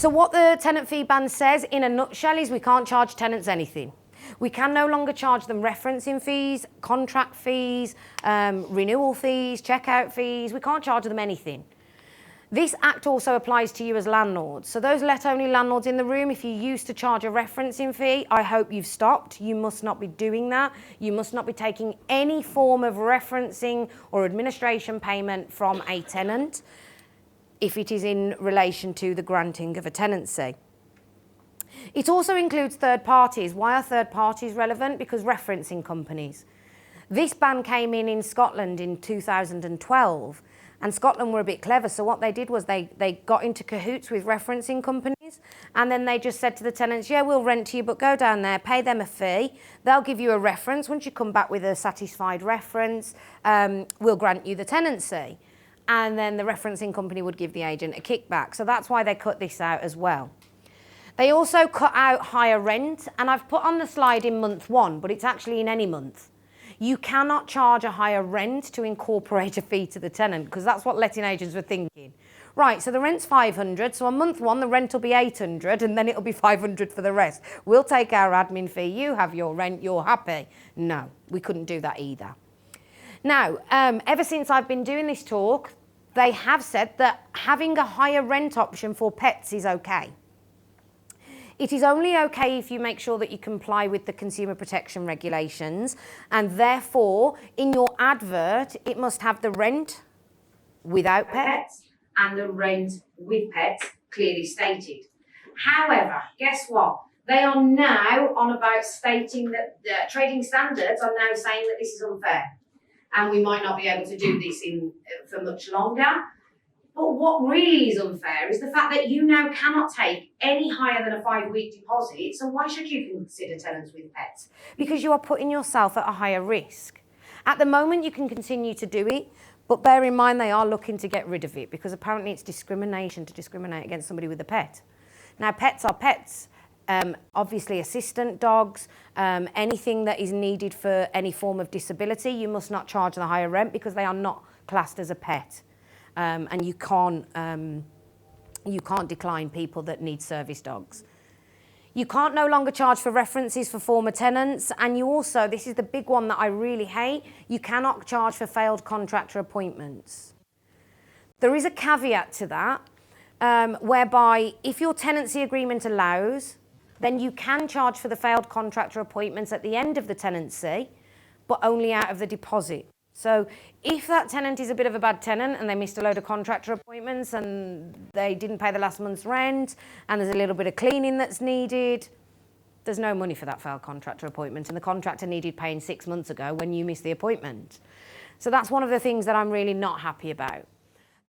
So what the tenant fee ban says in a nutshell is we can't charge tenants anything. We can no longer charge them referencing fees, contract fees, renewal fees, checkout fees. We can't charge them anything. This act also applies to you as landlords. So those let-only landlords in the room, if you used to charge a referencing fee, I hope you've stopped. You must not be doing that. You must not be taking any form of referencing or administration payment from a tenant if it is in relation to the granting of a tenancy. It also includes third parties. Why are third parties relevant? Because referencing companies. This ban came in Scotland in 2012. And Scotland were a bit clever, so what they did was they got into cahoots with referencing companies, and then they just said to the tenants, yeah, we'll rent to you, but go down there, pay them a fee, they'll give you a reference. Once you come back with a satisfied reference, we'll grant you the tenancy. And then the referencing company would give the agent a kickback. So that's why they cut this out as well. They also cut out higher rent, and I've put on the slide in month 1, but it's actually in any month. You cannot charge a higher rent to incorporate a fee to the tenant, because that's what letting agents were thinking. Right, so the rent's 500, so on month 1 the rent will be 800 and then it'll be 500 for the rest. We'll take our admin fee, you have your rent, you're happy. No, we couldn't do that either. Now, ever since I've been doing this talk, they have said that having a higher rent option for pets is okay. It is only okay if you make sure that you comply with the consumer protection regulations, and therefore in your advert it must have the rent without pets and the rent with pets clearly stated. However, guess what? They are now on about stating that the trading standards are now saying that this is unfair and we might not be able to do this for much longer. But what really is unfair is the fact that you now cannot take any higher than a 5-week deposit. So why should you consider tenants with pets? Because you are putting yourself at a higher risk. At the moment, you can continue to do it, but bear in mind they are looking to get rid of it because apparently it's discrimination to discriminate against somebody with a pet. Now, pets are pets. Obviously, assistant dogs, anything that is needed for any form of disability, you must not charge the higher rent because they are not classed as a pet. And you can't decline people that need service dogs. You can't no longer charge for references for former tenants, and you also, this is the big one that I really hate, you cannot charge for failed contractor appointments. There is a caveat to that, whereby if your tenancy agreement allows, then you can charge for the failed contractor appointments at the end of the tenancy, but only out of the deposit. So if that tenant is a bit of a bad tenant and they missed a load of contractor appointments and they didn't pay the last month's rent and there's a little bit of cleaning that's needed, there's no money for that failed contractor appointment, and the contractor needed paying 6 months ago when you missed the appointment. So that's one of the things that I'm really not happy about.